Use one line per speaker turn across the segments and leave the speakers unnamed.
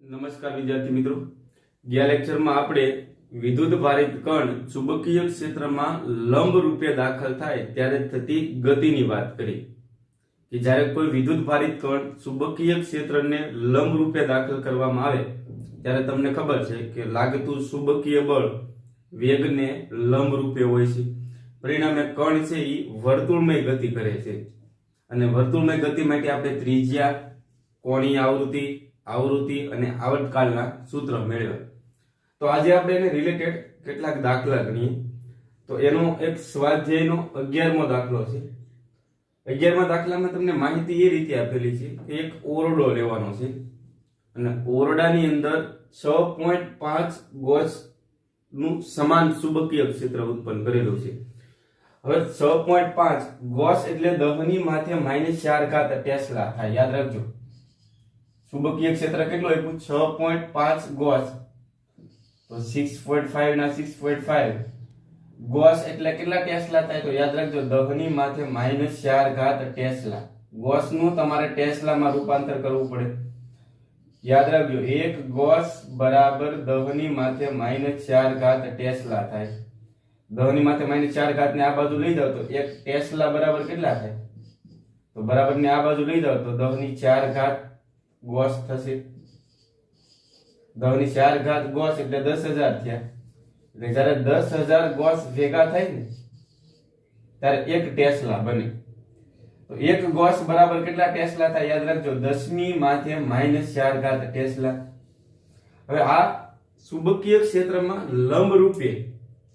નમસ્કાર વિદ્યાર્થી મિત્રો, ગયા લેક્ચરમાં આપણે વિદ્યુત ભારિત કણ ચુંબકીય ક્ષેત્રમાં લંબ રૂપે દાખલ થાય ત્યારે થતી ગતિની વાત કરી કે જ્યારે કોઈ વિદ્યુત ભારિત કણ ચુંબકીય ક્ષેત્રને લંબ રૂપે દાખલ કરવામાં આવે ત્યારે તમને ખબર છે કે લાગતું ચુંબકીય બળ વેગને લંબ રૂપે હોય છે. પરિણામે કણ છે એ વર્તુળમય ગતિ કરે છે અને વર્તુળમય ગતિ માટે આપણે ત્રિજ્યા, કોણીય આવૃત્તિ અને આવર્તકાળના સૂત્ર મેળવ્યા. તો આજે આપણે એને રિલેટેડ કેટલાક દાખલા ગણીએ. તો એનો એક સ્વાધ્યાયનો 11મો દાખલો છે. 11મા દાખલામાં તમને માહિતી એ રીતે આપેલી છે કે એક ઓરડો લેવાનો છે અને ઓરડાની અંદર 6.5 ગોસ નું સમાન ચુંબકીય ક્ષેત્ર ઉત્પન્ન કરેલું છે. હવે 6.5 ગોસ એટલે 10 ની માથે -4 ટેસ્લા થાય. યાદ રાખજો, ચુંબકીય ક્ષેત્ર કેટલું આપ્યું? 6.5 ગોસ. તો 6.5 ના 6.5 ગોસ એટલે કેટલા ટેસ્લા થાય? તો યાદ રાખજો 10 ની માથે -4 ટેસ્લા. ગોસ નું તમારે ટેસ્લા માં રૂપાંતર કરવું પડે. યાદ રાખજો 1 ગોસ બરાબર 10 ની માથે -4 ટેસ્લા થાય. 10 ની માથે -4 ને આ બાજુ લઈ જાવ તો 1 ટેસ્લા બરાબર કેટલા થાય? તો બરાબર ને આ બાજુ લઈ જાવ તો 10 ની 4 ગોસ થશે. 10 ની 4 ગોસ એટલે 10,000 થયા. એટલે જ્યારે 10,000 ગોસ ભેગા થાય ને ત્યારે 1 ટેસ્લા બને. તો 1 ગોસ બરાબર કેટલા ટેસ્લા થાય? યાદ રાખજો 10 ની માથે -4 ટેસ્લા. હવે આ ચુંબકીય ક્ષેત્રમાં લંબ રૂપે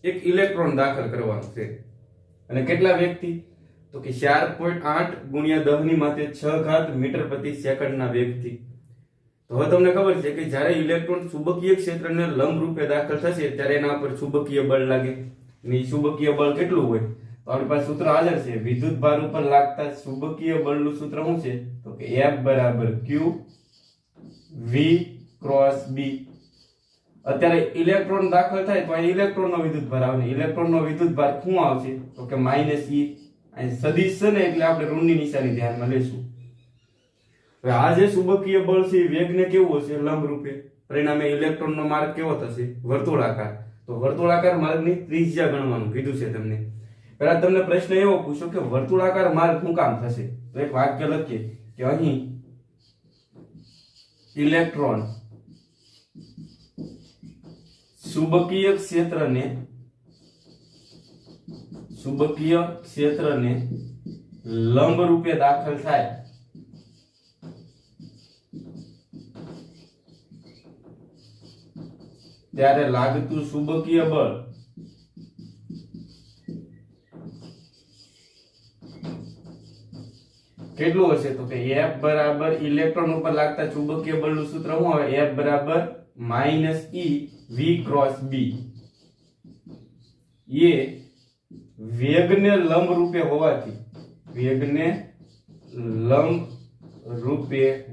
એક ઇલેક્ટ્રોન દાખલ કરવાનો છે અને કેટલા વેગથી? તો કે 4.8 ગુણ્યા 10 ની માથે 6 મીટર પ્રતિ સેકન્ડના વેગથી. તો હવે તમને ખબર છે કે જ્યારે ઇલેક્ટ્રોન ચુંબકીય ક્ષેત્રને લંબ રૂપે દાખલ થશે ત્યારે એના પર ચુંબકીય બળ લાગે. અને ચુંબકીય બળ કેટલું હોય? તો આપણી પાસે સૂત્ર હાજર છે. વિદ્યુત ભાર ઉપર લાગતા ચુંબકીય બળનું સૂત્ર શું છે? તો કે F બરાબર Q V ક્રોસ B. અત્યારે ઇલેક્ટ્રોન દાખલ થાય તો અહીં ઇલેક્ટ્રોનનો વિદ્યુત ભાર આવે. ઇલેક્ટ્રોનનો વિદ્યુત ભાર શું આવશે? તો કે -E. અહીં સદિશ છે ને એટલે આપણે ઋણની નિશાની ધ્યાનમાં લઈશું. હવે આ જે ચુંબકીય બળ છે વેગને કેવું હશે? લંબ રૂપે. પરિણામે ઇલેક્ટ્રોનનો માર્ગ કેવો થશે? વર્તુળાકાર. તો વર્તુળાકાર માર્ગની ત્રિજ્યા ગણવાનું કીધું છે તમને. પહેલા તમને પ્રશ્ન એવો પૂછો કે વર્તુળાકાર માર્ગ શું કામ થશે? તો એક વાક્ય લખીએ કે અહીં ઇલેક્ટ્રોન ચુંબકીય ક્ષેત્રને લંબ રૂપે દાખલ થાય ત્યારે લાગતું ચુંબકીય બળ કેટલું હશે? તો કે F બરાબર ઇલેક્ટ્રોન ઉપર લાગતા ચુંબકીય બળનું સૂત્ર શું આવે? F બરાબર -E V ક્રોસ B. એ વેગને લંબ રૂપે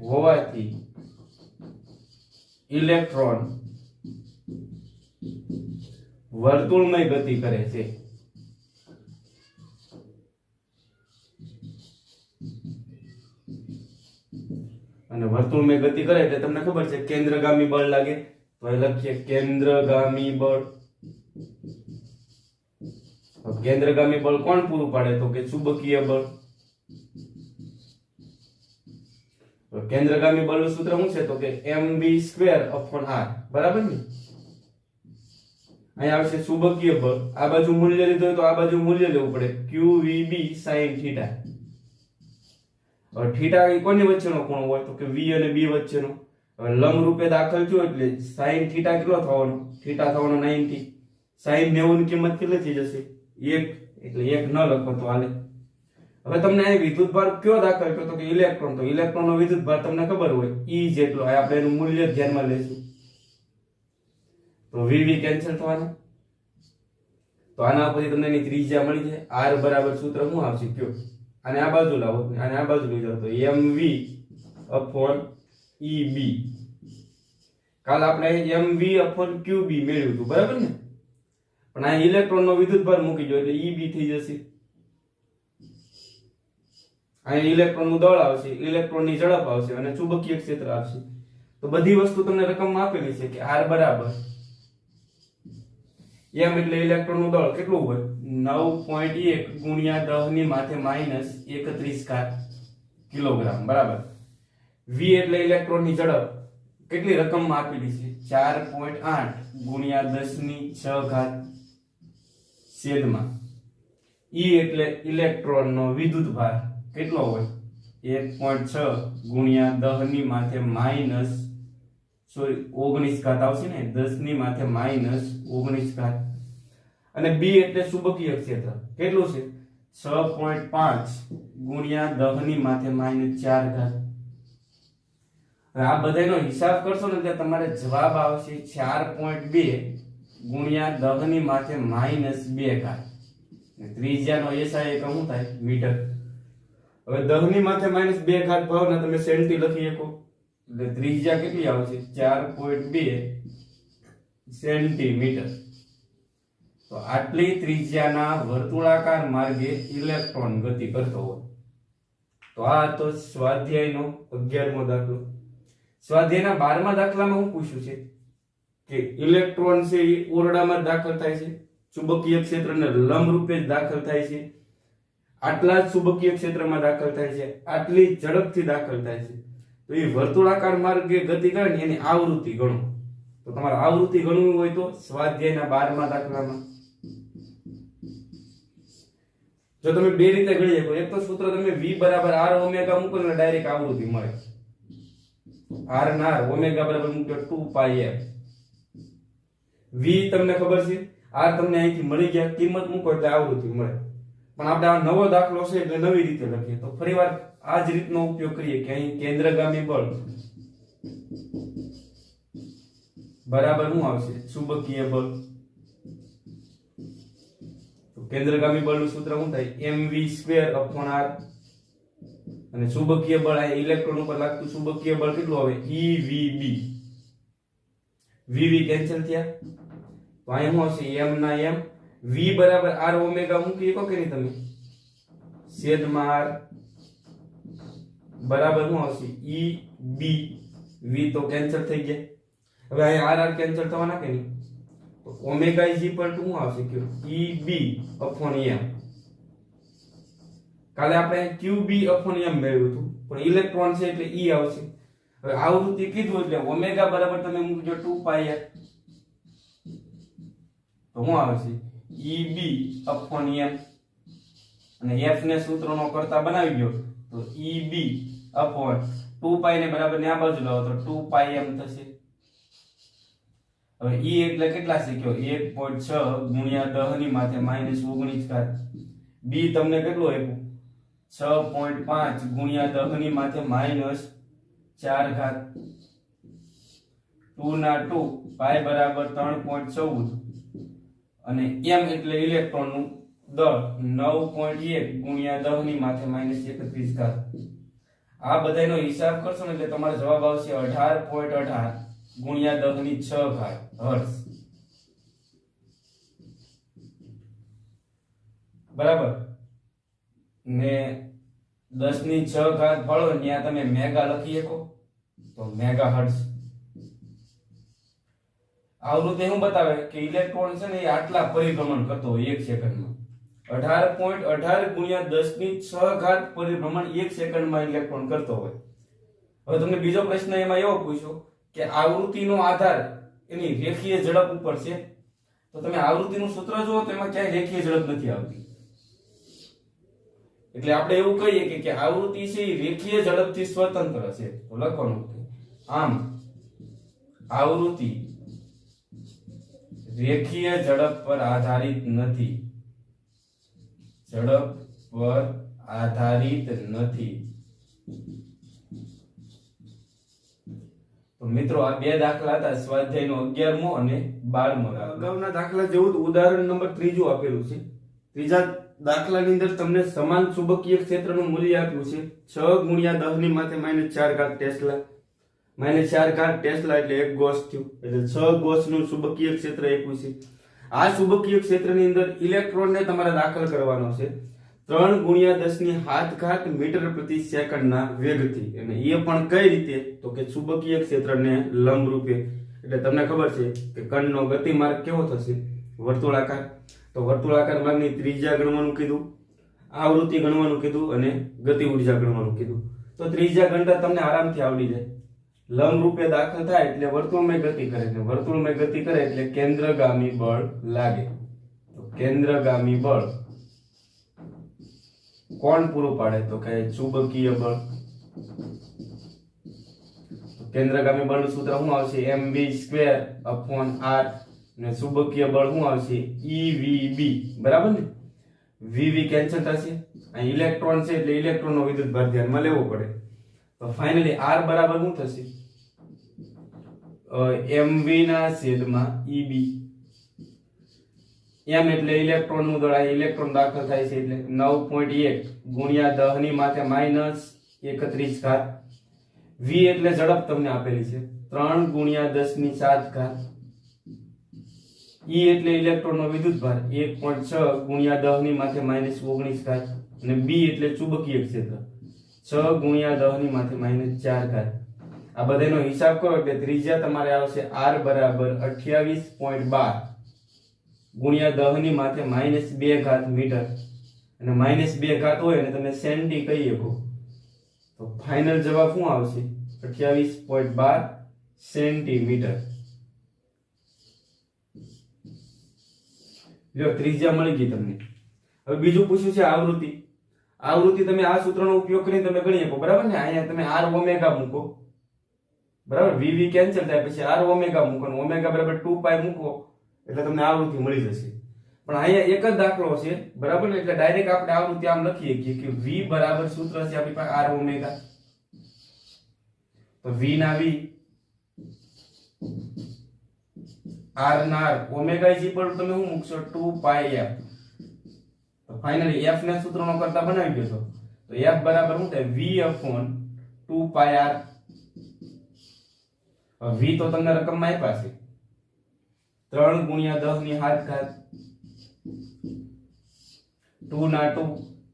હોવાથી ઇલેક્ટ્રોન વર્તુળમય ગતિ કરે છે. અને વર્તુળમય ગતિ કરે એટલે તમને ખબર છે કેન્દ્રગામી બળ લાગે. તો એ લખીએ કેન્દ્રગામી બળ. કેન્દ્રગામી બળ કોણ પૂરું પાડે? તો કે ચુંબકીય બળ. કેન્દ્રગામી બળનું સૂત્ર શું છે? તો કે mv²/r. બરાબર ને? અહીં આવશે ચુંબકીય બળ. આ બાજુ મૂલ્ય લીધું હોય તો આ બાજુ મૂલ્ય લેવું પડે. qvb sin θ. હવે થીટા એ કોની વચ્ચેનો ખૂણો હોય? તો કે v અને b વચ્ચેનો. હવે લંબ રૂપે દાખલ થયો એટલે sin θ કેટલો થવાનો? થીટા થવાનો 90. sin 90 ની કિંમત કેટલી થઈ જશે? 1. એટલે 1 ન લખો તો હાલે. હવે તમને અહીં વિદ્યુત ભાર કયો દાખલ કર્યો? તો કે ઇલેક્ટ્રોન. તો ઇલેક્ટ્રોનનો વિદ્યુત ભાર તમને ખબર હોય E જેટલો. આપણે એનું મૂલ્ય ધ્યાનમાં લઈશું. તો VV કેન્સલ થવાના. તો આના પછી તમને એની ત્રિજ્યા મળી જાય. R બરાબર સૂત્ર શું આવશે? Q. અને આ બાજુ લાવો અને આ બાજુ લઈ જાઓ તો mv/EB. કાલ આપણે mv/QB મેળવ્યું હતું, બરાબર ને? પણ આ ઇલેક્ટ્રોનનો વિદ્યુત ભાર મૂકી દો એટલે EB થઈ જશે. અહીં ઇલેક્ટ્રોનનું દળ આવશે, ઇલેક્ટ્રોનની ઝડપ આવશે અને ચુંબકીય ક્ષેત્ર આવશે. તો બધી વસ્તુ તમને રકમમાં આપેલી છે કે r બરાબર m એટલે ઇલેક્ટ્રોનનું દળ કેટલું હોય 9.1 ગુણ્યા 10 ની માથે માઈનસ 31 કિલોગ્રામ બરાબર. v એટલે ઇલેક્ટ્રોનની ઝડપ કેટલી રકમમાં આપેલી છે 4.8 ગુણ્યા 10 ની 6 છેદમાં e એટલે ઇલેક્ટ્રોનનો વિદ્યુત ભાર કેટલો હોય 1.6 ગુણ્યા 10 ની માથે માઈનસ 19 આવશે ને 10 ની માથે માઈનસ 19 અને b એટલે ચુંબકીય ક્ષેત્ર કેટલું છે 6.5 ગુણ્યા 10 ની માથે માઈનસ 4 આ બધાનો હિસાબ કરશો ને એટલે તમારે જવાબ આવશે 4.2 ગુણ્યા 10 ની માથે માઈનસ 2 ત્રિજ્યાનો એસઆઈ એકમ શું થાય મીટર. હવે 10 ની માથે માઈનસ 2 ભાવના તમે સેન્ટી લખી શકો એટલે ત્રિજ્યા કેટલી આવશે 4.2 સેન્ટીમીટર. તો આટલી ત્રિજ્યાના વર્તુળાકાર માર્ગે ઇલેક્ટ્રોન ગતિ કરતો હોય. તો આ તો સ્વાધ્યાયનો 11મો દાખલો. સ્વાધ્યાયના 12મા દાખલામાં હું પૂછ્યું છે કે ઇલેક્ટ્રોન છે એ ઓરડામાં દાખલ થાય છે, ચુંબકીય ક્ષેત્રને લંબ રૂપે જ દાખલ થાય છે, આટલા જ ચુંબકીય ક્ષેત્રમાં દાખલ થાય છે, આટલી ઝડપથી દાખલ થાય છે. તો એ વર્તુળાકાર માર્ગે ગતિ કરે ને એની આવૃત્તિ ગણો. તો તમારે આવૃત્તિ ગણવું હોય તો સ્વાધ્યાયના 12મા દાખલામાં જો તમે બે રીતે ગણી શકો. એક તો સૂત્ર તમે v બરાબર r ઓમેગા મૂકો એટલે ડાયરેક્ટ આવૃત્તિ મળે. r ના r ઓમેગા બરાબર મૂકો 2 પાઈ f. v તમને ખબર છે, r તમને અહીંથી મળી ગયા, કિંમત મૂકો એટલે આવૃત્તિ મળે. પણ આપણે આ નવો દાખલો છે એટલે નવી રીતે લખીએ. તો ફરીવાર આ જ રીતનો ઉપયોગ કરીએ કે અહીં કેન્દ્રગામી બળ બરાબર શું આવશે ચુંબકીય બળ. તો કેન્દ્રગામી બળનું સૂત્ર શું થાય mv²/r અને ચુંબકીય બળ આ ઇલેક્ટ્રોન ઉપર લાગતું ચુંબકીય બળ કેટલું આવે evb. vv કેન્સલ થયા તો અહીંયા શું આવશે m ના m. v બરાબર r ઓમેગા મૂકી શકો કે નહીં તમે છેદમાં r બરાબર શું આવશે eb. v તો કેન્સલ થઈ ગયા. હવે અહીંયા r r કેન્સલ થવાના કે નહીં તો ઓમેગા ઇઝ ઇક્વલ ટુ શું આવશે કે eb/m. કાલે આપણે qb/m મેળવ્યું હતું પણ ઇલેક્ટ્રોન છે એટલે e આવશે. હવે આવૃત્તિ કીધું એટલે ઓમેગા બરાબર તમે મૂકજો 2 પાઈ r તો શું આવશે eb/m અને f ને સૂત્રનો કરતા બનાવી દો તો eb/2 પાઈ ને બરાબર ને આ બાજુ લાવો તો 2 પાઈ m થશે. હવે e એટલે કેટલા છે કયો 1.6 ગુણ્યા 10 ની માથે માઈનસ 19 b તમને કેટલું આપ્યું 6.5 ગુણ્યા 10 ની માથે માઈનસ 4 2 ના 2 પાઈ બરાબર 3.14 અને m એટલે ઇલેક્ટ્રોન નું દળ 9.1 ગુણ્યા 10 ની માથે માઈનસ 31 આ બધાનો હિસાબ કરશો ને એટલે તમારો જવાબ આવશે 18.18 ગુણ્યા 10 ની 6 હર્ટ્ઝ બરાબર. ને 10 ની 6 ફાળો ત્યાં તમે મેગા લખી શકો તો મેગા હર્ટ્ઝ. આવૃત્તિ શું બતાવે કે ઇલેક્ટ્રોન છે ને એ આટલા પરિભ્રમણ કરતો હોય 1 સેકન્ડમાં. 18.18 ગુણ્યા 10 ની 6 પરિભ્રમણ 1 સેકન્ડમાં ઇલેક્ટ્રોન કરતો હોય. હવે તમને બીજો પ્રશ્ન એમાં એવો પૂછ્યો કે આવૃત્તિનો આધાર એની રેખીય ઝડપ ઉપર છે. તો તમે આવૃત્તિનું સૂત્ર જુઓ તો એમાં ક્યાંય રેખીય ઝડપ નથી આવતી. એટલે આપણે એવું કહીએ કે આવૃત્તિ છે એ રેખીય ઝડપથી સ્વતંત્ર છે. તો લખવાનું આમ આવૃત્તિ રેખીય ઝડપ પર આધારિત નથી. ઝડપ પર આધારિત નથી. તો મિત્રો આ બે દાખલા હતા સ્વાધ્યાયનો 11મો અને 12મો. અગાઉના દાખલા જેવું ઉદાહરણ નંબર 3 આપેલું છે. ત્રીજા દાખલાની અંદર તમને સમાન ચુંબકીય ક્ષેત્રનું મૂલ્ય આપ્યું છે 6 ગુણ્યા 10 ની માથે -4 ટેસ્લા. -4 ટેસ્લા એટલે 1 ગોસ થયું એટલે 6 ગોસનું ચુંબકીય ક્ષેત્ર આપ્યું છે. આ ચુંબકીય ક્ષેત્રની અંદર ઇલેક્ટ્રોનને તમારે દાખલ કરવાનો છે. 3 ગુણ્યા 10 ની 7 ઘાત મીટર પ્રતિ સેકન્ડના વેગથી. અને એ પણ કઈ રીતે? તો કે ચુંબકીય ક્ષેત્રને લંબ રૂપે. એટલે તમને ખબર છે કે કણનો ગતિમાર્ગ કેવો થશે? વર્તુળાકાર. તો વર્તુળાકાર માર્ગની ત્રિજ્યા ગણવાનું કીધું, આવૃત્તિ ગણવાનું કીધું અને ગતિ ઉર્જા ગણવાનું કીધું. તો ત્રિજ્યા ગણતા તમને આરામથી આવડી જાય. લંબ રૂપે દાખલ થાય એટલે વર્તુળમય ગતિ કરે છે, વર્તુળમય ગતિ કરે એટલે કેન્દ્રગામી બળ લાગે. તો કેન્દ્રગામી બળ કોણ પૂરું પાડે? તો કે ચુંબકીય બળ. કેન્દ્રગામી બળનું સૂત્ર શું આવશે? mv²/r. અને ચુંબકીય બળ શું આવશે? evb. બરાબર ને? vv કેન્સલ થશે. અહીં ઇલેક્ટ્રોન છે એટલે ઇલેક્ટ્રોનનો વિદ્યુતભાર ધ્યાનમાં લેવો પડે. તો ફાઇનલી r બરાબર શું થશે? mv ના છેદમાં eb. m એટલે ઇલેક્ટ્રોનનું દળ, આ ઇલેક્ટ્રોન દાખલ થાય છે એટલે 9.1 ગુણ્યા 10 ની માથે -31 ઘાત. v એટલે ઝડપ તમને આપેલી છે 3 ગુણ્યા 10 ની 7 ઘાત. e એટલે ઇલેક્ટ્રોનનો વિદ્યુતભાર 1.6 ગુણ્યા 10 ની માથે -19 ઘાત. અને b એટલે ચુંબકીય ક્ષેત્ર 6 ગુણ્યા 10 ની માથે -4 ઘાત. આ બધાનો હિસાબ કરો એટલે ત્રિજ્યા તમારે આવશે r બરાબર 28.12 ગુણ્યા 10 ની માથે -2 ઘાત મીટર. અને -2 ઘાત હોય અને તમે સેન્ટી કહી શકો તો ફાઇનલ જવાબ શું આવશે? 28.12 સેન્ટીમીટર. જો ત્રિજ્યા મળી ગઈ તમને. હવે બીજું પૂછ્યું છે આવૃત્તિ. આવૃત્તિ તમે આ સૂત્રનો ઉપયોગ કરીને તમે ગણી શકો. બરાબર ને? અહીંયા તમે r ઓમેગા મૂકો. બરાબર? vv કેન્સલ થાય પછી r ઓમેગા મૂકો અને ઓમેગા બરાબર 2π મૂકો એટલે તમને આવૃત્તિ મળી જશે. પણ અહીંયા એક જ દાખલો છે. બરાબર ને? એટલે ડાયરેક્ટ આપણે આવૃત્તિ આમ લખીએ કે v બરાબર સૂત્ર છે આપણી પાસે r ઓમેગા. તો v ના v, r ના r, omega is equal to તમે શું મૂકશો? 2πf. તો ફાઇનલી f ને સૂત્રનો કરતા બનાવી દેશો તો f બરાબર શું થાય? v/2πr. v તો તમને રકમમાં આપ્યા છે 3 ગુણ્યા 10 ની 7 ઘાત. 2 ના 2,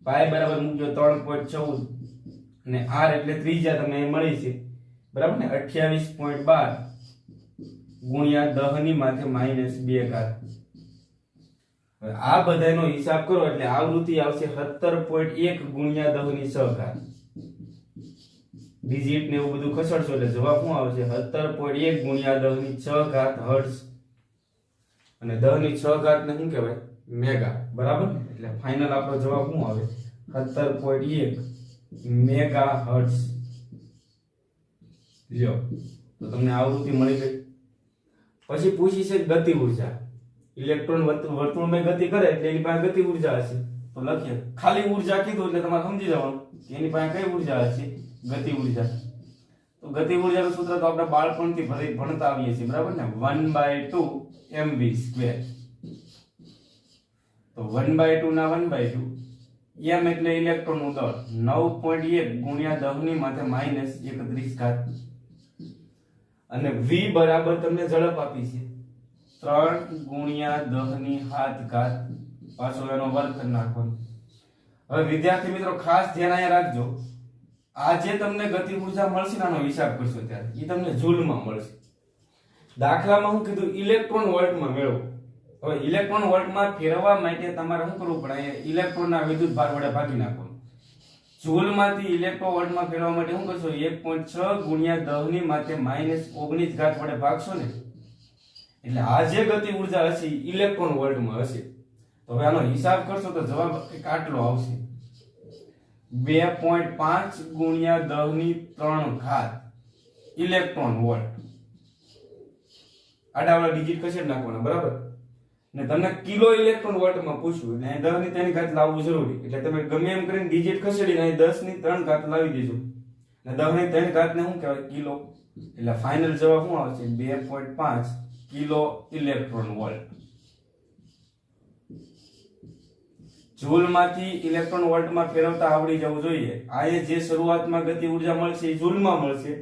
પાય બરાબર મૂકજો 3.14 અને r એટલે ત્રિજ્યા તમને અહીં મળી છે. બરાબર ને? 28.12 ગુણ્યા 10 ની માથે -2 ઘાત. હવે આ બધાનો હિસાબ કરો એટલે આવૃત્તિ આવશે 17.1 ગુણ્યા 10 ની 6 ઘાત. ડિજિટ ને એવું બધું ખસેડશો એટલે જવાબ શું આવશે? 17.1 ગુણ્યા 10 ની 6 ઘાત હર્ટ્ઝ. અને 10 ની 6 ઘાત ને શું કહેવાય? મેગા. બરાબર? એટલે ફાઇનલ આપણો જવાબ શું આવે? 17.1 મેગા હર્ટ્ઝ. લ્યો તો તમને આવૃત્તિ મળી ગઈ. પછી પૂછી છે ગતિ ઉર્જા. ઇલેક્ટ્રોન વર્તુળમય ગતિ કરે એટલે એની પાસે ગતિ ઉર્જા હશે. તો લખીએ ખાલી ઉર્જા કીધું એટલે તમારે સમજી જવાનું કે એની પાસે કઈ ઉર્જા હશે? ગતિ ઉર્જા. તો ગતિ ઉર્જાનું સૂત્ર તો આપણે બાળપણથી ભણતા આવીએ છીએ. બરાબર ને? 1/2 mv². તો 1/2 ના 1/2 m એટલે ઇલેક્ટ્રોનનું દળ 9.1 ગુણ્યા 10 ની માથે -31 ઘાત. અને v બરાબર તમને ઝડપ આપી છે 3 ગુણ્યા 10 ની 7 ઘાત. પાછો એનો વર્ગ કરી નાખવાનો. હવે વિદ્યાર્થી મિત્રો ખાસ ધ્યાન અહીંયા રાખજો. આ જે તમને ગતિ ઉર્જા મળશે આનો હિસાબ કરશો ત્યારે એ તમને જૂલમાં મળશે. દાખલામાં હું કીધું ઇલેક્ટ્રોન વોલ્ટમાં મેળવો. હવે ઇલેક્ટ્રોન વોલ્ટમાં ફેરવવા માટે તમારે શું કરવું પડે? ઇલેક્ટ્રોનના વિદ્યુતભાર વડે ભાગી નાખવાનું. જૂલમાંથી ઇલેક્ટ્રોન વોલ્ટમાં ફેરવવા માટે શું કરશો? 1.6 ગુણ્યા 10 ની માથે -19 ઘાત વડે ભાગશો ને એટલે આ જે ગતિ ઉર્જા હશે ઇલેક્ટ્રોન વોલ્ટમાં હશે. તો હવે આનો હિસાબ કરશો તો જવાબ એક આટલો આવશે 2.5 ગુણ્યા 10 ની 3 ઘાત ઇલેક્ટ્રોન વોલ્ટ. આડાવાળા ડિજિટ કશે નાખવાના. બરાબર ને? તમને કિલો ઇલેક્ટ્રોન વોલ્ટમાં પૂછ્યું એટલે 10 ની 3 ઘાત લાવવું જરૂરી. એટલે તમે ગમે એમ કરીને ડિજિટ ખસેડીને અહીં 10 ની 3 ઘાત લાવી દેજો. અને 10 ની 3 ઘાત ને શું કહેવાય? કિલો. એટલે ફાઇનલ જવાબ શું આવશે? 2.5 કિલો ઇલેક્ટ્રોન વોલ્ટ. જૂલમાંથી ઇલેક્ટ્રોન વોલ્ટમાં ફેરવતા આવડી જવું જોઈએ. આ જે શરૂઆતમાં ગતિ ઉર્જા મળશે એ જૂલમાં મળશે.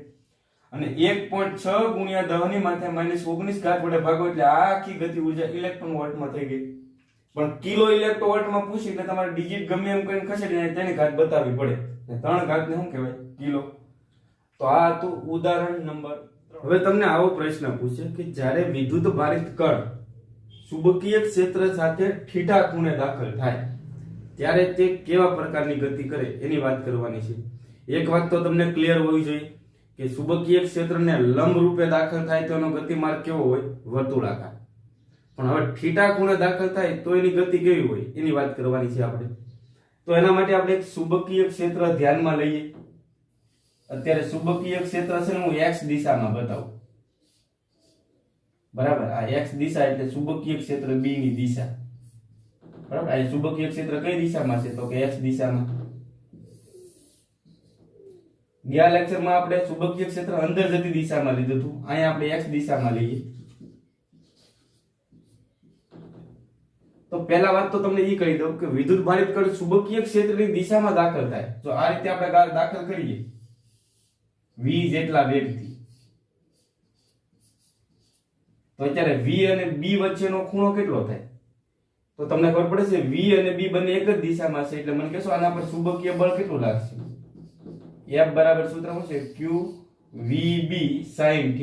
અને 1.6 ગુણ્યા 10 ની માથે -19 ઘાત વડે ભાગો એટલે આ આખી ગતિ ઉર્જા ઇલેક્ટ્રોન વોલ્ટમાં થઈ ગઈ. પણ કિલો ઇલેક્ટ્રોવોલ્ટમાં પૂછી એટલે તમારે ડિજિટ ગમે એમ કરીને ખસેડીને તેની ઘાત બતાવવી પડે. 3 ઘાતને શું કહેવાય? કિલો. તો આ હતું ઉદાહરણ નંબર. હવે તમને આવો પ્રશ્ન પૂછે કે જ્યારે વિદ્યુત ભારિત કણ ચુંબકીય ક્ષેત્ર સાથે થીટા ખૂણે દાખલ થાય ત્યારે તે કેવા પ્રકારની ગતિ કરે એની વાત કરવાની છે. એક વાત તો તમને ક્લિયર હોવી જોઈએ કે ચુંબકીય ક્ષેત્રને લંબ રૂપે દાખલ થાય તો એનો ગતિમાર્ગ કેવો હોય? વર્તુળાકાર. પણ હવે થીટા ખૂણે દાખલ થાય તો એની ગતિ કેવી હોય એની વાત કરવાની છે આપણે. તો એના માટે આપણે એક ચુંબકીય ક્ષેત્ર ધ્યાનમાં લઈએ. અત્યારે ચુંબકીય ક્ષેત્ર છે ને હું x દિશામાં બતાવું. બરાબર, આ x દિશા એટલે ચુંબકીય ક્ષેત્ર b ની દિશા. બરાબર, આ ચુંબકીય ક્ષેત્ર કઈ દિશામાં છે? તો કે x દિશામાં. ગયા લેક્ચરમાં આપણે ચુંબકીય ક્ષેત્ર અંદર જતી દિશામાં લીધું હતું, અહીંયા આપણે x દિશામાં લઈએ. તો પહેલા વાત તો તમને એ કહી દઉં કે વિદ્યુત ભારિત કણ ચુંબકીય ક્ષેત્રની દિશામાં દાખલ થાય. જો આ રીતે આપણે દાખલ કરીએ v જેટલા વેગથી, તો અત્યારે v અને b વચ્ચેનો ખૂણો કેટલો થાય? તો તમને ખબર પડે છે v અને b બંને એક જ દિશામાં છે એટલે મને કહેશો આના પર ચુંબકીય બળ કેટલું લાગશે? F બરાબર સૂત્ર શું છે? q vb sin θ.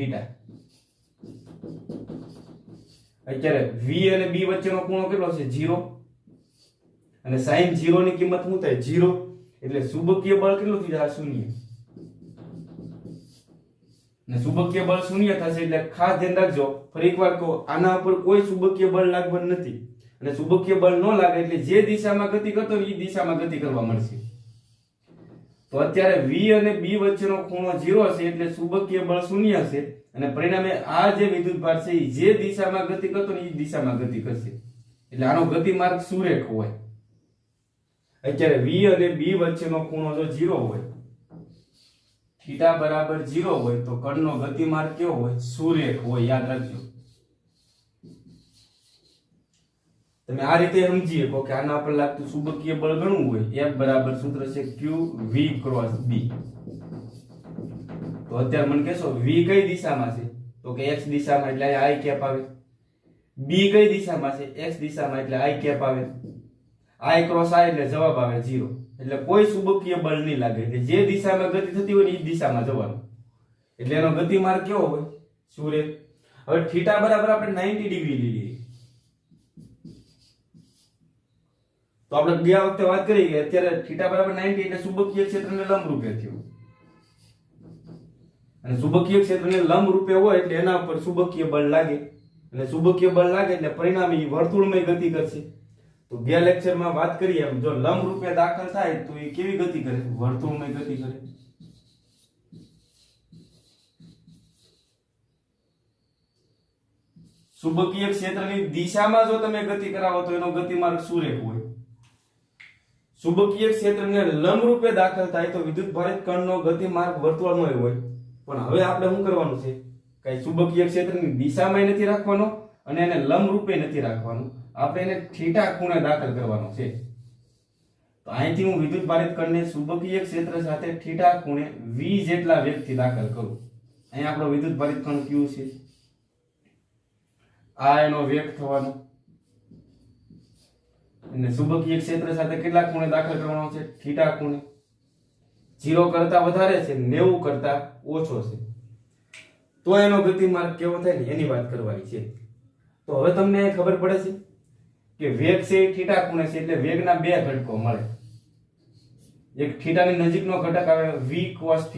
અત્યારે v અને b વચ્ચેનો ખૂણો કેટલો છે? 0. અને sin 0 ની કિંમત શું થાય? 0. એટલે ચુંબકીય બળ કેટલું થઈ જાય? 0. ને ચુંબકીય બળ 0 થશે એટલે ખાસ ધ્યાન રાખજો. ફરી એકવાર કહો, આના ઉપર કોઈ ચુંબકીય બળ લાગવાનું નથી. અને ચુંબકીય બળ ન લાગે એટલે જે દિશામાં ગતિ કરતો હોય એ દિશામાં ગતિ કરવા મળશે. તો અત્યારે v અને b વચ્ચેનો ખૂણો 0 છે એટલે ચુંબકીય બળ 0 છે અને પરિણામે આ જે વિદ્યુતભાર છે એ જે દિશામાં ગતિ કરતો ને એ દિશામાં ગતિ કરશે. એટલે આનો ગતિમાર્ગ સુરેખ હોય. અત્યારે v અને b વચ્ચેનો ખૂણો જો 0 હોય, થીટા બરાબર 0 હોય તો કણનો ગતિમાર્ગ કેવો હોય? સુરેખ હોય. યાદ રાખજો. તમે આ રીતે સમજી શકો કે આના પર લાગતું ચુંબકીય બળ ગણવું હોય, F બરાબર સૂત્ર છે q v ક્રોસ b. તો અત્યારે મને કહેશો v કઈ દિશામાં છે? તો કે x દિશામાં એટલે i કેપ આવે. b કઈ દિશામાં છે? x દિશામાં એટલે i કેપ આવે. i ક્રોસ i એટલે જવાબ આવે 0. એટલે કોઈ ચુંબકીય બળ નહીં લાગે. એટલે જે દિશામાં ગતિ થતી હોય ને એ દિશામાં જવાનું. એટલે એનો ગતિમાર્ગ કેવો હોય? સુરેખ. હવે થીટા બરાબર આપણે 90 ડિગ્રી લીધી. તો આપણે ગયા વખતે વાત કરી કે અત્યારે થીટા બરાબર 90 એટલે ચુંબકીય ક્ષેત્રને લંબ રૂપે થયું. અને ચુંબકીય ક્ષેત્રને લંબ રૂપે હોય એટલે એના ઉપર ચુંબકીય બળ લાગે. અને ચુંબકીય બળ લાગે એટલે પરિણામે વર્તુળમય ગતિ કરશે. તો ગયા લેક્ચરમાં વાત કરીએ એમ જો લંબ રૂપે દાખલ થાય તો એ કેવી ગતિ કરે? વર્તુળમય ગતિ કરે. ચુંબકીય ક્ષેત્રની દિશામાં જો તમે ગતિ કરાવો તો એનો ગતિમાર્ગ સુરેખ હોય. ચુંબકીય ક્ષેત્રને લંબ રૂપે દાખલ થાય તો વિદ્યુત ભારિત કણનો ગતિમાર્ગ વર્તુળમય હોય. પણ હવે આપણે શું કરવાનું છે? કઈ ચુંબકીય ક્ષેત્રની દિશામાં નથી રાખવાનો અને એને લંબ રૂપે નથી રાખવાનું. આપણે એને થીટા ખૂણે દાખલ કરવાનો છે. તો અહીંથી હું વિદ્યુત ભારિત કણને ચુંબકીય ક્ષેત્ર સાથે થીટા ખૂણે v જેટલા વેગથી દાખલ કરું. અહીં આપણો વિદ્યુત ભારિત કણ q છે. આ એનો વેગ થવાનો. અને ચુંબકીય ક્ષેત્ર સાથે કેટલા ખૂણે દાખલ કરવાનો છે? થીટા ખૂણે. 0 કરતા વધારે છે, 90 કરતા ઓછો છે. તો એનો ગતિમાર્ગ કેવો થાય ને એની વાત કરવાની છે. તો હવે તમને ખબર પડે છે કે વેગ છે એ થીટા ખૂણે છે એટલે વેગના બે ઘટકો મળે. એક થીટાની નજીકનો ઘટક આવે v cos θ.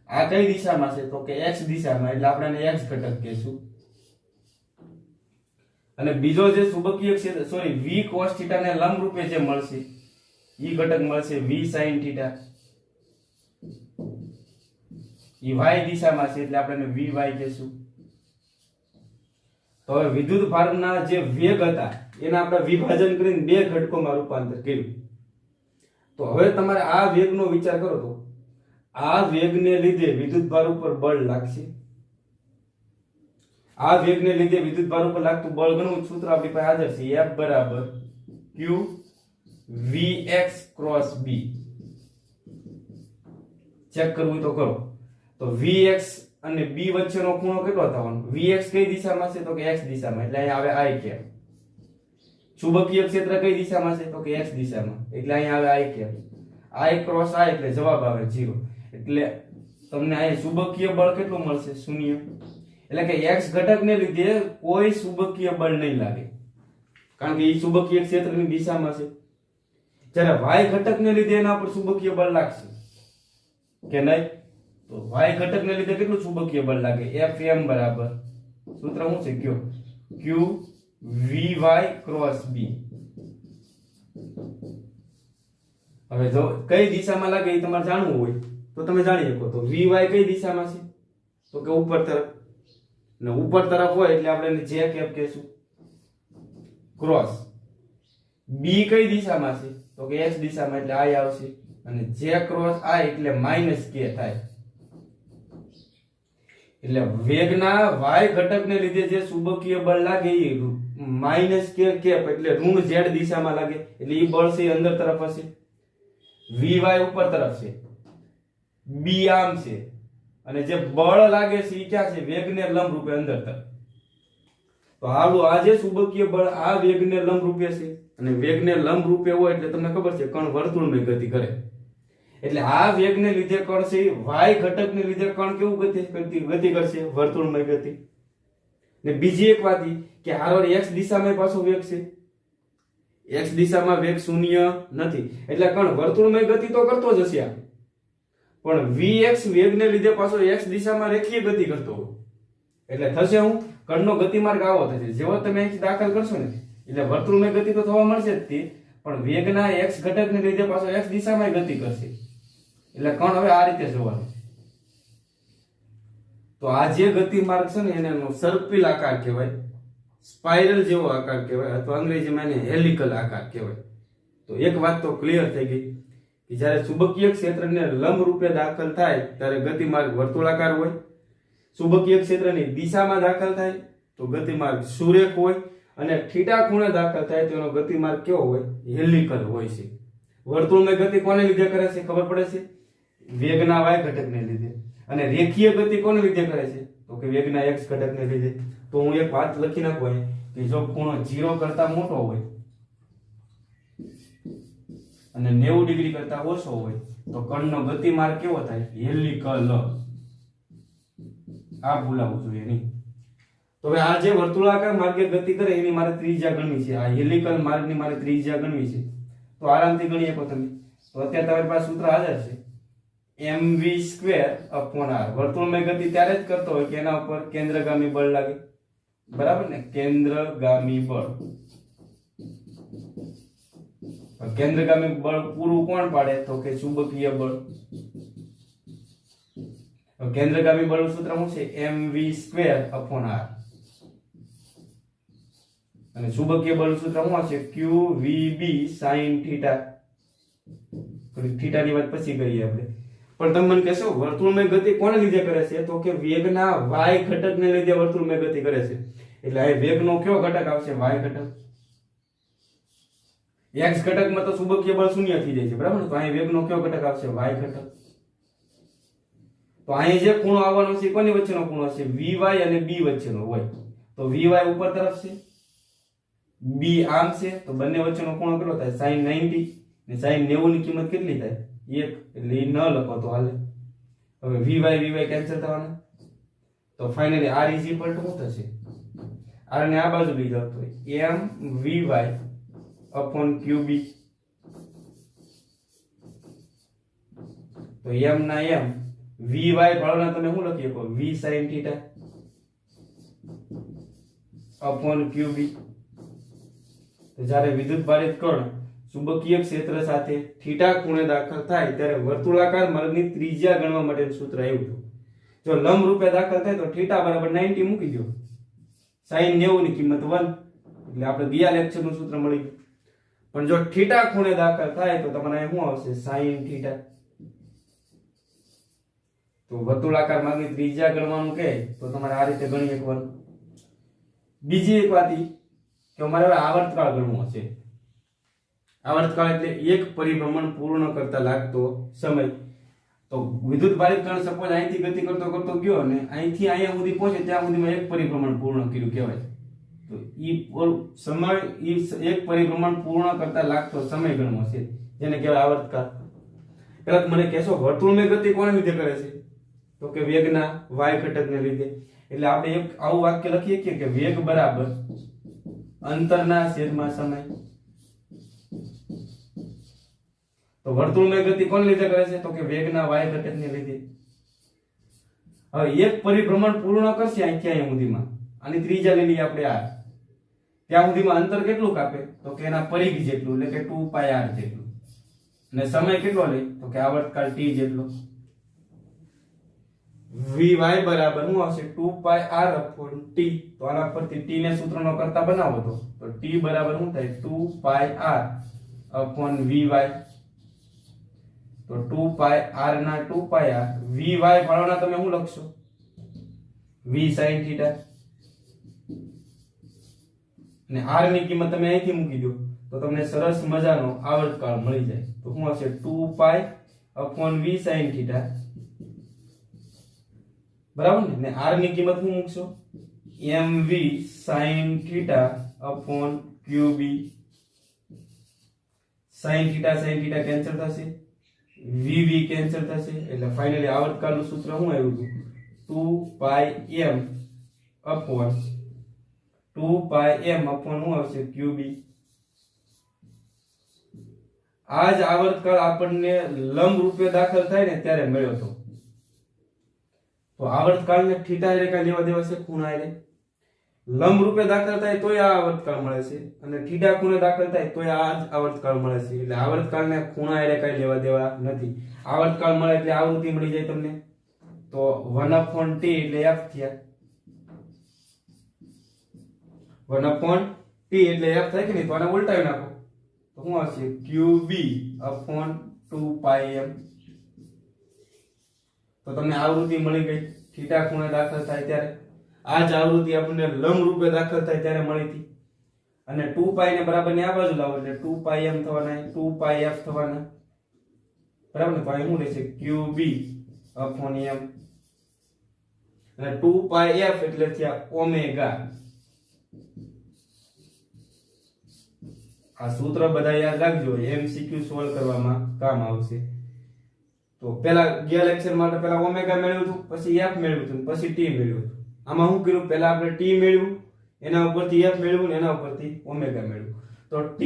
આ કઈ દિશામાં છે? તો કે x દિશામાં એટલે આપણે એને x ઘટક કહીશું. અને બીજો જે ચુંબકીય ક્ષેત્ર v cos θ ને લંબ રૂપે જે મળશે ઈ ઘટક મળશે v sin θ. ઈ y દિશામાં છે એટલે આપણે vy કહીશું. તો હવે વિદ્યુત ભારના જે વેગ હતા એના આપણે વિભાજન કરીને બે ઘટકોમાં રૂપાંતર કર્યું. તો હવે તમારે આ વેગનો વિચાર કરો તો આ વેગને લીધે વિદ્યુત ભાર ઉપર બળ લાગશે. આ વેગને લીધે વિદ્યુત ભાર ઉપર લાગતું બળ ગણવું સૂત્ર આપણી પાસે હાજર છે. F બરાબર q vx cross b. Check કરવું તો કરો. તો vx અને b વચ્ચેનો ખૂણો કેટલો થવાનો? vx કઈ દિશામાં છે? તો કે x દિશામાં, એટલે અહીંયા આવે i કેપ. ચુંબકીય ક્ષેત્ર કઈ દિશામાં છે? તો કે x દિશામાં, એટલે અહીંયા આવે i cap. i cross i એટલે જવાબ આવે 0. એટલે તમને અહીંયા ચુંબકીય બળ કેટલું મળશે? 0. એટલે કે x ઘટકને લીધે કોઈ ચુંબકીય બળ નહીં લાગે, કારણ કે એ ચુંબકીય ક્ષેત્રની દિશામાં છે. જ્યારે y ઘટકને લીધે એના પર ચુંબકીય બળ લાગશે કે નહીં? તો y ઘટકને લીધે કેટલું ચુંબકીય બળ લાગે? Fm બરાબર સૂત્ર શું છે? q vy cross b. હવે જો કઈ દિશામાં લાગે એ તમારે જાણવું હોય તો તમે જાણી શકો. તો vy કઈ દિશામાં છે? તો કે ઉપર તરફ, ને ઉપર તરફ હોય એટલે આપણે એને j કેપ કહેશું. ક્રોસ b કઈ દિશામાં છે? તો કે x દિશામાં, એટલે i આવશે, અને j ક્રોસ i એટલે માઈનસ k થાય. એટલે વેગના y ઘટકને લીધે જે ચુંબકીય બળ લાગે એ માઈનસ k કેપ એટલે ઋણ z દિશામાં લાગે, એટલે એ બળ છે અંદર તરફ હશે. vy ઉપર તરફ છે, b આમ છે, અને જે બળ લાગે છે એ ક્યાં છે? વેગને લંબ રૂપે અંદર તરફ. તો હાલો આ જે ચુંબકીય બળ આ વેગને લંબ રૂપે છે, અને વેગને લંબ રૂપે હોય એટલે તમને ખબર છે કણ વર્તુળમય ગતિ કરે. એટલે આ વેગને લીધે કણ છે y ઘટકને લીધે કણ કેવું ગતિ કરશે? વર્તુળમય ગતિ. ને બીજી એક વાત કે હારો x દિશામાં પાછો વેગ છે, x દિશામાં વેગ શૂન્ય નથી, એટલે કણ વર્તુળમય ગતિ તો કરતો જ હશે, પણ vx વેગને લીધે પાછો x દિશામાં રેખીય ગતિ કરતો હોય. એટલે થશે હું કણનો ગતિમાર્ગ આવો થશે. જેવો તમે અહીંથી દાખલ કરશો ને એટલે વર્તુળમય ગતિ તો થવા મળશે જ તે, પણ વેગના x ઘટકને લીધે પાછો x દિશામાં ગતિ કરશે. એટલે કણ હવે આ રીતે જોવાનું. તો આ જે ગતિમાર્ગ છે ને એને સર્પિલ આકાર કહેવાય, સ્પાઇરલ જેવો આકાર કહેવાય, અથવા અંગ્રેજીમાં એને હેલિકલ આકાર કહેવાય. તો એક વાત તો ક્લિયર થઈ ગઈ કે જ્યારે ચુંબકીય ક્ષેત્રને લંબ રૂપે દાખલ થાય ત્યારે ગતિમાર્ગ વર્તુળાકાર હોય, ચુંબકીય ક્ષેત્રની દિશામાં દાખલ થાય તો ગતિમાર્ગ સુરેખ હોય, અને થીટા ખૂણે દાખલ થાય તો એનો ગતિમાર્ગ કેવો હોય? હેલિકલ હોય છે. વર્તુળમય ગતિ કોને લીધે કરે છે? ખબર પડે છે? વેગના y ઘટકને લીધે. અને રેખીય ગતિ કોને લીધે કરે છે? તો કે વેગના x ઘટકને લીધે. તો હું એક વાત લખી નાખું કે જો ખૂણો 0 કરતા મોટો હોય અને 90 ડિગ્રી કરતા ઓછો હોય તો કણનો ગતિમાર્ગ કેવો થાય? હેલિકલ. આ ભૂલાવું જોઈએ નહીં. તો હવે આ જે વર્તુળાકાર માર્ગે ગતિ કરે એની મારે ત્રિજ્યા ગણવી છે. આ હેલિકલ માર્ગની મારે ત્રિજ્યા ગણવી છે. તો આરામથી ગણી શકો તમે. તો અત્યારે તમારી પાસે સૂત્ર હાજર છે, mv²/r. વર્તુળમય ગતિ ત્યારે જ કરતો હોય કે એના ઉપર કેન્દ્રગામી બળ લાગે, બરાબર ને? કેન્દ્રગામી બળ. કેન્દ્રગામી બળ પૂરું કોણ પાડે? તો કે ચુંબકીય બળ. કેન્દ્રગામી બળનું સૂત્ર શું છે? mv²/r. અને ચુંબકીય બળનું સૂત્ર શું હશે? qvb sin θ. થીટા ની વાત પછી કરીએ આપણે. પણ તમે મને કહેશો વર્તુળમય ગતિ કોને લીધે કરે છે? તો કે વેગના y ઘટકને લીધે વર્તુળમય ગતિ કરે છે. એટલે આ વેગનો કયો ઘટક આવશે? y ઘટક. x ઘટકમાં તો ચુંબકીય બળ શૂન્ય થઈ જાય છે, બરાબર? તો અહીં વેગનો કયો ઘટક આવશે? y ઘટક. તો અહીં જે ખૂણો આવવાનો છે કોની વચ્ચેનો ખૂણો છે? vy અને b વચ્ચેનો હોય. તો vy ઉપર તરફ છે, b આમ છે, તો બંને વચ્ચેનો ખૂણો કેટલો થાય? sin 90. ને sin 90 ની કિંમત કેટલી થાય? 1. એટલે એ ન લખો તો હાલે. હવે vy કેન્સલ થવાના. તો finally r is equal to શું થશે? r ને આ બાજુ લઈ જાવ તો mvy/qb. તો m ના m, vy ભાળના તમે શું લખી શકો? v sin θ/qb. તો જ્યારે વિદ્યુત ભારિત કણ ચુંબકીય ક્ષેત્ર સાથે થીટા ખૂણે દાખલ થાય ત્યારે વર્તુળાકાર માર્ગની ત્રિજ્યા ગણવા માટેનું સૂત્ર આવ્યું હતું. જો લંબ રૂપે દાખલ થાય તો થીટા બરાબર 90 મૂકી દો, sin 90 ની કિંમત 1, એટલે આપણે ગયા લેક્ચરનું સૂત્ર મળી ગયું. પણ જો થીટા ખૂણે દાખલ થાય તો તમારે શું આવશે? sin θ. તો વર્તુળાકાર માર્ગની ત્રિજ્યા ગણવાનું કહે તો તમારે આ રીતે ગણી શકવાનું. બીજી એક વાત કે અમારે હવે આવર્તકાળ ગણવો છે. આવર્તકાળ એટલે એક પરિભ્રમણ પૂર્ણ કરતા લાગતો સમય. તો વિદ્યુત ભારિત કણ સપોઝ અહીંથી ગતિ કરતો કરતો ગયો અને અહીંથી અહીંયા સુધી પહોંચે ત્યાં સુધીમાં એક પરિભ્રમણ પૂર્ણ કર્યું કહેવાય. તો સમય એક પરિભ્રમણ પૂર્ણ કરતા લાગતો સમય ગણવો છે, જેને કહેવાય આવર્તકાળ. પેલા મને કહેશો વર્તુળમાં ગતિ કોને લીધે કરે છે? તો કે વેગના y ઘટકને લીધે. એટલે આપણે એક આવું વાક્ય લખીએ કે વેગ બરાબર અંતરના છેદમાં સમય. તો વર્તુળમાં ગતિ કોને લીધે કરે છે? તો કે વેગના y ઘટકને લીધે. હવે એક પરિભ્રમણ પૂર્ણ કરશે અહીંથી અહીંયા સુધીમાં, આની ત્રિજ્યા લઈ લઈએ આપણે r. ત્યાં સુધીમાં અંતર કેટલું કાપે? તો કે એના પરિઘ જેટલું, એટલે કે 2πr જેટલું. અને સમય કેટલો લે? તો કે આવર્તકાળ t જેટલો. vy બરાબર શું આવશે? 2πr/t. તો આના પરથી t ને સૂત્રનો કરતા બનાવો તો t બરાબર શું થાય? 2πr/vy. તો 2πr ના 2πr, vy વાળાના તમે શું લખશો? v sin θ. અને r ની કિંમત તમે અહીંથી મૂકી દો તો તમને સરસ મજાનો આવર્તકાળ મળી જાય. તો શું આવશે? 2π/v sin θ. બરાબર ને? r ની કિંમત શું મૂકશો? mv sin θ/qb. sin θ cancel થશે, vv કેન્સલ થશે, એટલે ફાઇનલી આવર્તકાળનું સૂત્ર શું આવ્યું હતું? 2πm શું આવશે? qb. આ જ આવર્તકાળ આપણને લંબ રૂપે દાખલ થાય ને ત્યારે મળ્યો હતો. તો આવર્તકાળને થીટા રેખા લેવા દેવા છે ખૂણા હારે. લંબ રૂપે દાખલ થાય તોય આ આવર્તકાળ મળે છે, અને થીટા ખૂણે દાખલ થાય તોય આ જ આવર્તકાળ મળે છે. એટલે આવર્તકાળને ખૂણા હારે કઈ લેવા દેવા નથી. આવર્તકાળ મળે એટલે આવૃત્તિ મળી જાય તમને. તો 1/t એટલે f થયા. 1/t એટલે f થાય કે નહીં? તો આને ઉલટાવી નાખો તો શું આવશે? qb/2πm. તો તમને આવૃત્તિ મળી ગઈ. થીટા ખૂણે દાખલ થાય ત્યારે આ જ આવૃત્તિ આપણને લંબ રૂપે દાખલ થાય ત્યારે મળી હતી. અને 2π ને બરાબર ને આ બાજુ લાવો એટલે 2πm થવાના, 2πf થવાના. બરાબર ને? તો અહીં શું રહેશે? qb/m. અને 2πf એટલે થયા ઓમેગા. આ સૂત્ર બધા યાદ રાખજો, MCQ સોલ્વ કરવામાં કામ આવશે. તો પેલા ગયા લેક્ચર માટે પેલા ઓમેગા મેળવ્યું હતું, પછી f મેળવ્યું હતું, પછી t મેળવ્યું હતું. આમાં શું કર્યું? પેલા આપણે t મેળવ્યું, એના ઉપરથી f મેળવ્યું ને એના ઉપરથી ઓમેગા મેળવ્યું. તો t,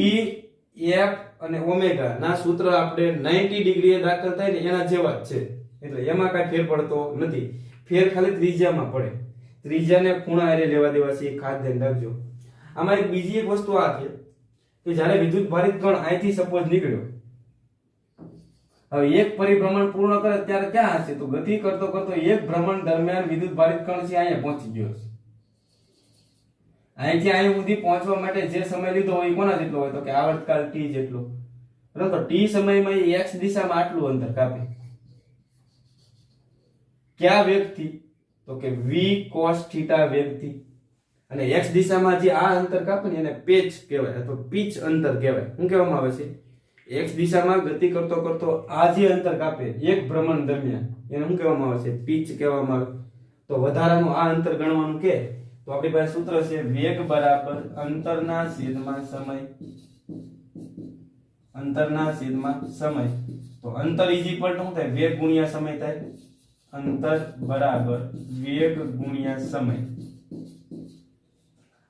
f અને ઓમેગા ના સૂત્ર આપણે 90 ડિગ્રીએ દાખલ થાય ને એના જેવા જ છે. એટલે એમાં કાંઈ ફેર પડતો નથી. ફેર ખાલી ત્રિજ્યામાં પડે. ત્રિજ્યાને ખૂણા હારે લેવા દેવા છે, ખાસ ધ્યાન રાખજો. આમાં એક બીજી એક વસ્તુ આ છે કે જ્યારે વિદ્યુત ભારિત કણ અહીંથી સપોઝ નીકળ્યો, હવે એક પરિભ્રમણ પૂર્ણ કરે ત્યારે ક્યાં હશે? તો ગતિ કરતો કરતો એક ભ્રમણ દરમિયાન વિદ્યુત ભારિત કણ છે અહીંયા પહોંચી ગયો છે. અહીંથી અહીં સુધી પહોંચવા માટે જે સમય લીધો હોય એ કોના જેટલો હોય? તો કે આવર્તકાળ t જેટલો. બરાબર? તો t સમયમાં એ x દિશામાં આટલું અંતર કાપે. કયા વેગથી? તો કે v cos θ વેગથી. અને x દિશામાં જે આ અંતર કાપે ને એને પેચ કહેવાય અથવા પિચ અંતર કહેવાય. શું કહેવામાં આવે છે? x દિશામાં ગતિ કરતો કરતો આ જે અંતર કાપે એક ભ્રમણ દરમિયાન એને શું કહેવામાં આવે છે? પિચ કહેવામાં આવે. તો વધારાનું આ અંતર ગણવાનું કે તો આપણી પાસે સૂત્ર છે વેગ બરાબર અંતરના છેદમાં સમય. અંતરના છેદમાં સમય. તો અંતર ઇઝ ઇક્વલ ટુ શું થાય? વેગ ગુણ્યા સમય થાય. અંતર બરાબર વેગ ગુણ્યા સમય.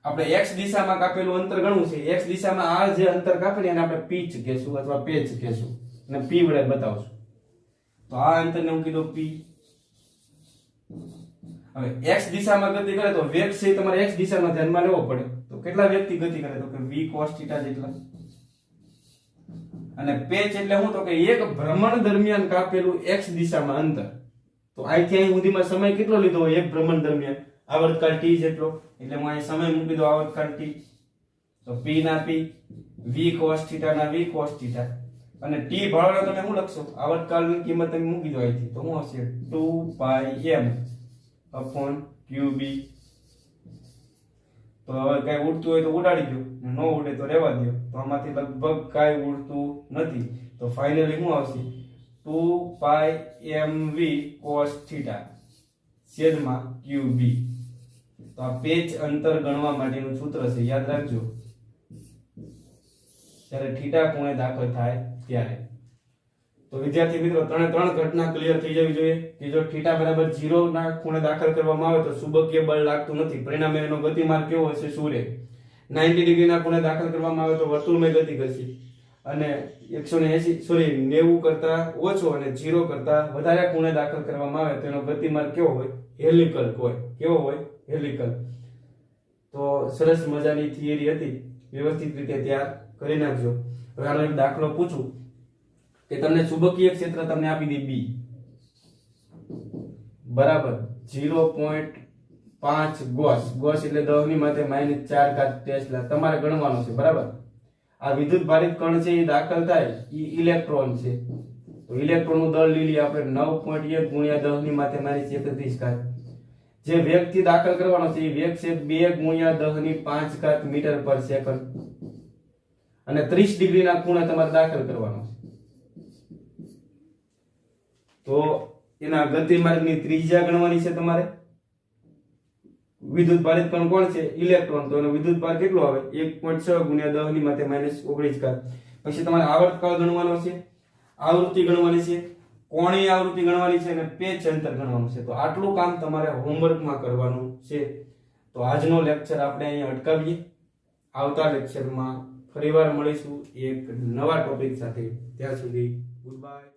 આપણે x દિશામાં કાપેલું અંતર ગણવું છે. x દિશામાં આ જે અંતર કાપે ને એને આપણે પિચ કહેશું અથવા પેચ કહેશું અને p વડે બતાવશું. તો આ અંતરને હું કીધું p. હવે x દિશામાં ગતિ કરે તો વેગ છે તમારે x દિશામાં ધ્યાનમાં લેવો પડે. તો કેટલા વેગથી ગતિ કરે? તો કે v cos θ જેટલા. અને પેચ એટલે શું? તો કે એક ભ્રમણ દરમિયાન કાપેલું x દિશામાં અંતર. તો અહીંથી અહીં સુધીમાં સમય કેટલો લીધો હોય એક ભ્રમણ દરમિયાન? આવર્તકાળ t જેટલો. એટલે હું અહીં સમય મૂકી દઉં આવર્તકાળ t. તો p ના p, v cos θ ના v cos θ. અને t ભાળવાનો તમે શું લખશો? આવર્તકાળની કિંમત તમે મૂકી દો અહીંથી. તો શું આવશે? 2πm/qb. તો હવે કઈ ઉડતું હોય તો ઉડાડી દો, ન ઉડે તો રહેવા દો. તો આમાંથી લગભગ કાંઈ ઉડતું નથી. તો ફાઇનલી શું આવશે? 2 પાઈ mv cos થીટા છેદમાં qb. તો આ પેચ અંતર ગણવા માટેનું સૂત્ર છે, યાદ રાખજો. જ્યારે થીટા ખૂણે દાખલ થાય ત્યારે. તો વિદ્યાર્થી મિત્રો ત્રણે ત્રણ ઘટના ક્લિયર થઈ જવી જોઈએ કે જો થીટા બરાબર 0 ના ખૂણે દાખલ કરવામાં આવે તો ચુંબકીય બળ લાગતું નથી, પરિણામે એનો ગતિમાર્ગ કેવો હશે? શું રહે? 90 ડિગ્રી ના ખૂણે દાખલ કરવામાં આવે તો વર્તુળમય ગતિ કરશે અને 90 કરતા ઓછો અને 0 કરતા વધારે ખૂણે દાખલ કરવામાં આવે તો એનો ગતિમાર્ગ કેવો હોય? હેલિકલ હોય. કેવો હોય? હેલિકલ. તો સરસ મજાની થિયરી હતી, વ્યવસ્થિત રીતે તૈયાર કરી નાખજો. હવે આનો એક દાખલો પૂછું કે તમને ચુંબકીય ક્ષેત્ર તમને આપી દે B બરાબર 0.5 ગોસ. ગોસ એટલે 10 ની માથે -4 ટેસ્લા તમારે ગણવાનો છે, બરાબર. આ વિદ્યુત ભારિત કણ છે એ દાખલ થાય, એ ઇલેક્ટ્રોન છે. તો ઇલેક્ટ્રોન નું દળ લઈ લઈએ આપણે 9.1 ગુણ્યા 10 ની માથે -31. જે વેગ થી દાખલ કરવાનો છે એ વેગ છે 2 ગુણ્યા 10 ની 5 મીટર પર સેકન્ડ અને 30 ડિગ્રી ના ખૂણે તમારે દાખલ કરવાનો છે. તો એના ગતિમાર્ગની ત્રિજ્યા ગણવાની છે તમારે. વિદ્યુત ભારિત કણ કોણ છે? ઇલેક્ટ્રોન. તો એનો વિદ્યુત ભાર કેટલો આવે? 1.6 ગુણ્યા 10 ની માથે -19. પછી તમારે આવર્તકાળ ગણવાનો છે, આવૃત્તિ ગણવાની છે, કોણીય આવૃત્તિ ગણવાની છે અને પેચ અંતર ગણવાનું છે. તો આટલું કામ તમારે હોમવર્કમાં કરવાનું છે. તો આજનો લેક્ચર આપણે અહીંયા અટકાવીએ. આવતા લેક્ચરમાં ફરીવાર મળીશું એક નવા ટોપિક સાથે. ત્યાં સુધી ગુડ બાય.